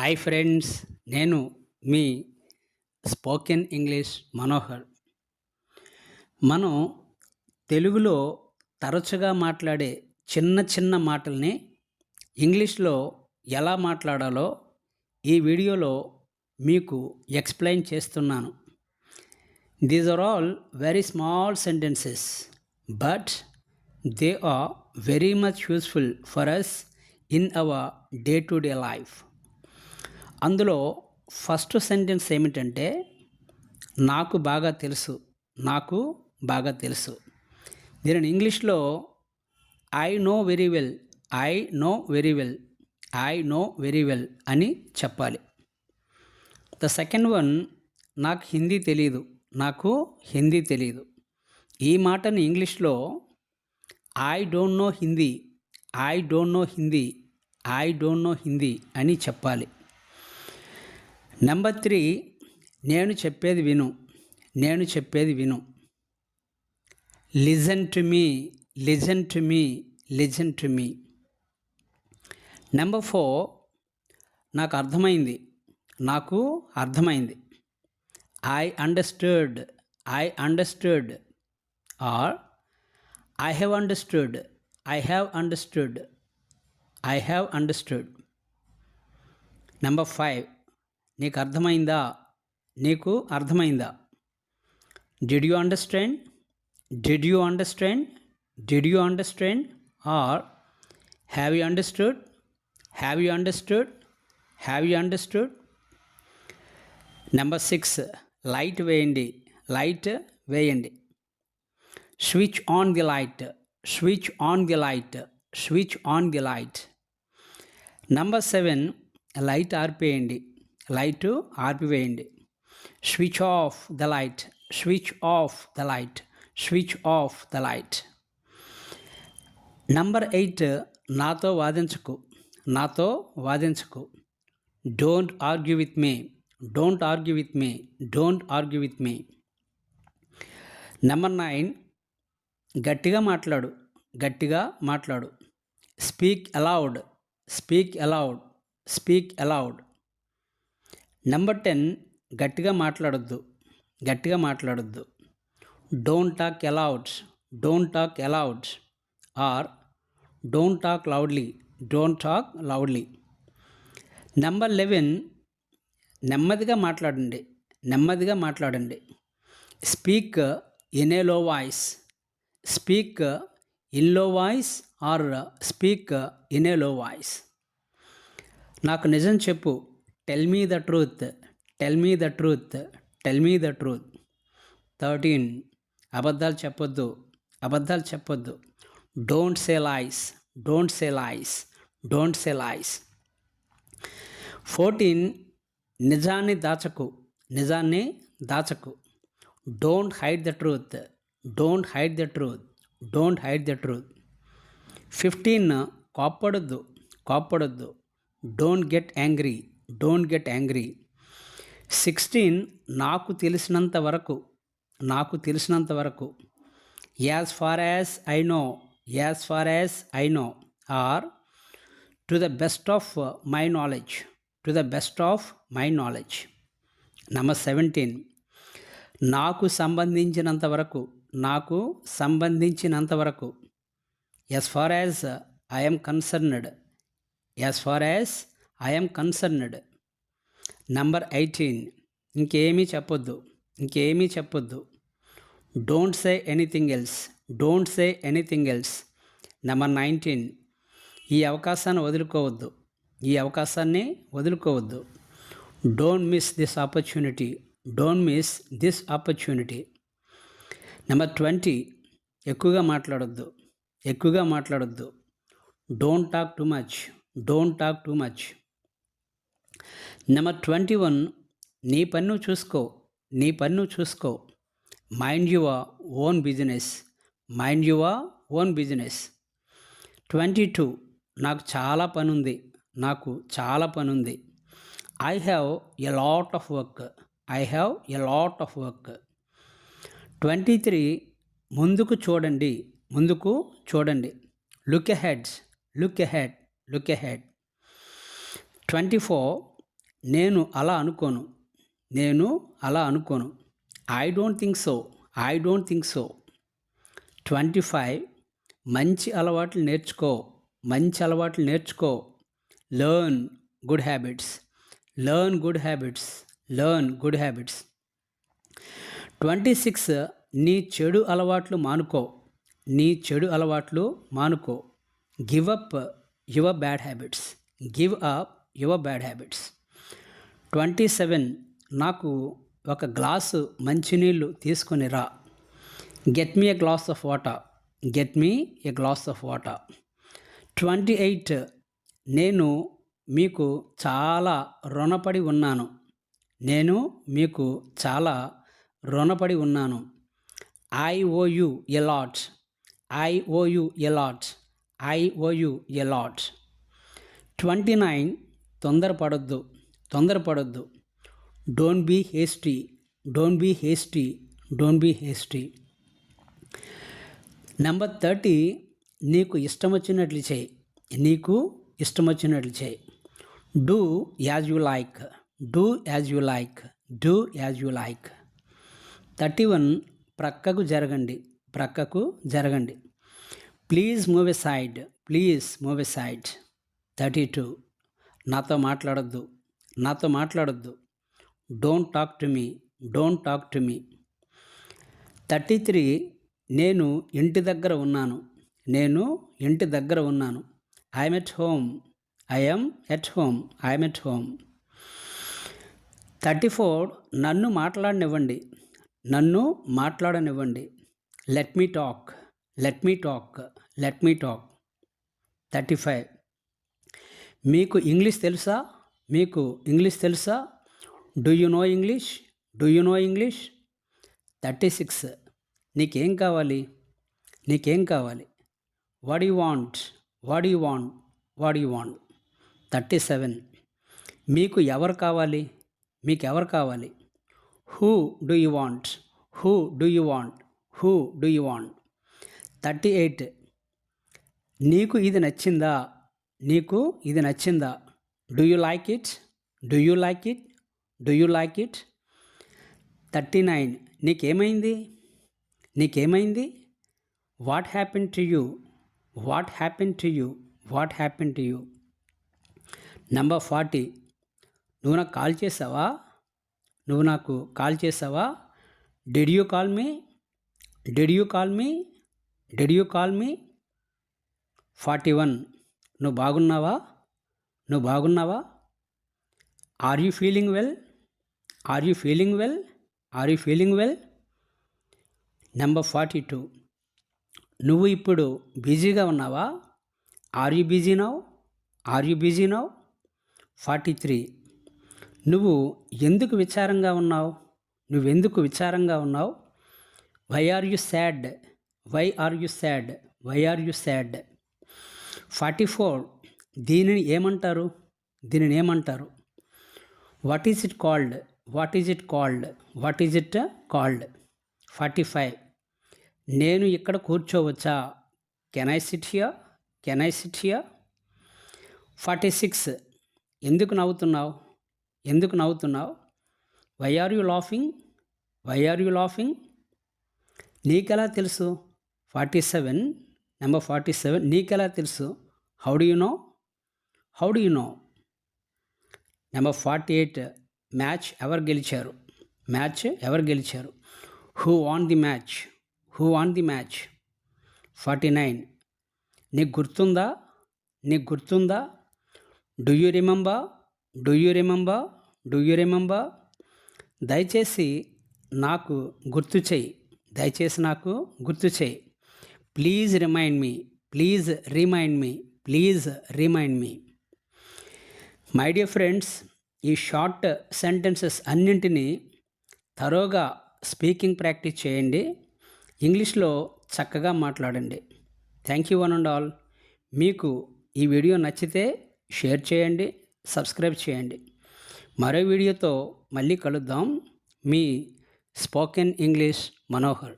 Hi friends, నేను మీ spoken English Manohar. మనం తెలుగులో తరచుగా మాట్లాడే చిన్న చిన్న మాటల్ని ఇంగ్లీష్లో ఎలా మాట్లాడాలో ఈ వీడియోలో మీకు ఎక్స్ప్లెయిన్ చేస్తున్నాను. These are all very small sentences, but they are very much useful for us in our day to day life. అందులో ఫస్ట్ సెంటెన్స్ ఏమిటంటే నాకు బాగా తెలుసు, నాకు బాగా తెలుసు. దీనిని ఇంగ్లీష్లో I know very well, I know very well, I know very well అని చెప్పాలి. ద సెకండ్ వన్, నాకు హిందీ తెలీదు, నాకు హిందీ తెలీదు. ఈ మాటని ఇంగ్లీష్లో I don't know Hindi, I don't know Hindi, I don't know Hindi అని చెప్పాలి. నెంబర్ 3, నేను చెప్పేది విను, నేను చెప్పేది విను. Listen to me, listen to me, listen to me. Number 4, నాకు అర్థమైంది, నాకు అర్థమైంది. I understood, I understood, or I have understood, I have understood, I have understood. Number 5, నీకు అర్థమైందా, నీకు అర్థమైందా. Did you understand, did you understand, did you understand, or have you understood, have you understood, have you understood. Number 6, light వేయండి, light వేయండి. Switch on the light, switch on the light, switch on the light. Number 7, light ఆర్పేయండి, light ఆర్పివేయండి. Switch off the light, switch off the light, switch off the light. Number 8, నాతో వాదించకు, నాతో వాదించకు. Don't argue with me, don't argue with me, don't argue with me. Number 9, గట్టిగా మాట్లాడు, గట్టిగా మాట్లాడు. Speak aloud, speak aloud, speak aloud. Number 10, గట్టిగా మాట్లాడొద్దు, గట్టిగా మాట్లాడొద్దు. Don't talk aloud, don't talk aloud, or don't talk loudly, don't talk loudly. Number 11, నెమ్మదిగా మాట్లాడండి, నెమ్మదిగా మాట్లాడండి. Speak in a low voice, speak in low voice, or speak in a low voice. నాకు నిజం చెప్పు, tell me the truth, tell me the truth, tell me the truth. 13, అబద్ధాలు చెప్పొద్దు, అబద్ధాలు చెప్పొద్దు. Don't say lies, don't say lies, don't say lies. 14, నిజాన్ని దాచకు, నిజాన్ని దాచకు. Don't hide the truth, don't hide the truth, don't hide the truth. 15, కోప్పడొద్దు, కోప్పడొద్దు. Don't get angry, don't get angry. 16, నాకు తెలిసినంత వరకు, నాకు తెలిసినంత వరకు. As far as I know, as far as I know, or to the best of my knowledge, to the best of my knowledge. Number 17, నాకు సంబంధించినంత వరకు, నాకు సంబంధించినంత వరకు. As far as I am concerned, as far as I am concerned. Number 18, ఇంకేమీ చెప్పొద్దు, ఇంకేమీ చెప్పొద్దు. Don't say anything else, don't say anything else. Number 19, ఈ అవకాశాన్ని వదులుకోవద్దు, ఈ అవకాశాన్ని వదులుకోవద్దు. Don't miss this opportunity, don't miss this opportunity. Number 20, ఎక్కువగా మాట్లాడొద్దు, ఎక్కువగా మాట్లాడొద్దు. Don't talk too much, don't talk too much. Number 21, నీ పని నువ్వు చూసుకో, నీ పని నువ్వు చూసుకో. Mind your own business, mind your own business. 22, నాకు చాలా పని ఉంది, నాకు చాలా పని ఉంది. I have a lot of work, I have a lot of work. 23, ముందుకు చూడండి, ముందుకు చూడండి. Look ahead, look ahead, look ahead. 24, నేను అలా అనుకోను. నేను అలా అనుకోను. I don't think so. I don't think so. 25 మంచి అలవాట్లు నేర్చుకో. మంచి అలవాట్లు నేర్చుకో. Learn good habits. Learn good habits. Learn good habits. 26 నీ చెడు అలవాట్లు మానుకో. నీ చెడు అలవాట్లు మానుకో. Give up your bad habits. Give up your bad habits. 27 నాకు ఒక గ్లాసు మంచినీళ్ళు తీసుకొని రా. Get me a glass of water. Get me a glass of water. 28 నేను మీకు చాలా రుణపడి ఉన్నాను. నేను మీకు చాలా రుణపడి ఉన్నాను. I owe you a lot. I owe you a lot. I owe you a lot. 29 తొందరపడొద్దు. తొందరపడొద్దు. Don't be hasty. Don't be hasty. Don't be hasty. Number 30 నీకు ఇష్టం వచ్చినట్లు చేయి. నీకు ఇష్టం వచ్చినట్లు చేయి. Do as you like. Do as you like. Do as you like. 31 ప్రక్కకు జరగండి. ప్రక్కకు జరగండి. Please move aside. Please move aside. 32 నాతో మాట్లాడొద్దు. నాతో మాట్లాడొద్దు. Don't talk to me. Don't talk to me. 33 నేను ఇంటి దగ్గర ఉన్నాను. నేను ఇంటి దగ్గర ఉన్నాను. I'm at home. I'm at home. I'm at home. 34 నన్ను మాట్లాడనివ్వండి. నన్ను మాట్లాడనివ్వండి. Let me talk. Let me talk. Let me talk. 35 మీకు ఇంగ్లీష్ తెలుసా? మీకు ఇంగ్లీష్ తెలుసా? Do you know English? Do you know English? 36 నీకేం కావాలి? నీకేం కావాలి? What you want? What you want? What you want? 37 మీకు ఎవరు కావాలి? మీకు ఎవరు కావాలి? Who do you want? Who do you want? Who do you want? 38 నీకు ఇది నచ్చిందా? నీకు ఇది నచ్చిందా? Do you like it? Do you like it? Do you like it? 39 నీకేమైంది? నీకేమైంది? What happen to you? What happen to you? What happen to you? Number 40 నువ్వు నాకు కాల్ చేసావా? నువ్వు నాకు కాల్ చేసావా? Did you call me? Did you call me? Did you call me? 41 నువ్వు బాగున్నావా? నువ్వు బాగున్నావా? Are you feeling well? Are you feeling well? Are you feeling well? Number 42 నువ్వు ఇప్పుడు బిజీగా ఉన్నావా? Are you busy now? Are you busy now? 43 నువ్వు ఎందుకు విచారంగా ఉన్నావు? నువ్వెందుకు విచారంగా ఉన్నావు? Why are you sad? Why are you sad? Why are you sad? 44 దీనిని ఏమంటారు? దీనిని ఏమంటారు? What is it called? What is it called? What is it called? 45 నేను ఇక్కడ కూర్చోవచ్చా? Can I sit here? Can I sit here? 46 ఎందుకు నవ్వుతున్నావు? ఎందుకు నవ్వుతున్నావు? Why are you laughing? Why are you laughing? నీకెలా తెలుసు? 47 నెంబర్ 47 నీకెలా తెలుసు? How do you know? How do you know? Number 48 match ఎవరు గెలిచారు? మ్యాచ్ ఎవరు గెలిచారు? Who won the match? Who won the match? 49 నీకు గుర్తుందా? నీకు గుర్తుందా? Do you remember? Do you remember? Do you remember? దయచేసి నాకు గుర్తు చేయి. దయచేసి నాకు గుర్తు చేయి. Please remind me. Please remind me. Please remind me. My dear friends, ఈ షార్ట్ సెంటెన్సెస్ అన్నింటినీ తరోగా స్పీకింగ్ ప్రాక్టీస్ చేయండి. ఇంగ్లీష్లో చక్కగా మాట్లాడండి. Thank you one and all. మీకు ఈ వీడియో నచ్చితే షేర్ చేయండి, సబ్స్క్రైబ్ చేయండి. మరో వీడియోతో మళ్ళీ కలుద్దాం. మీ స్పోకెన్ ఇంగ్లీష్ మనోహర్.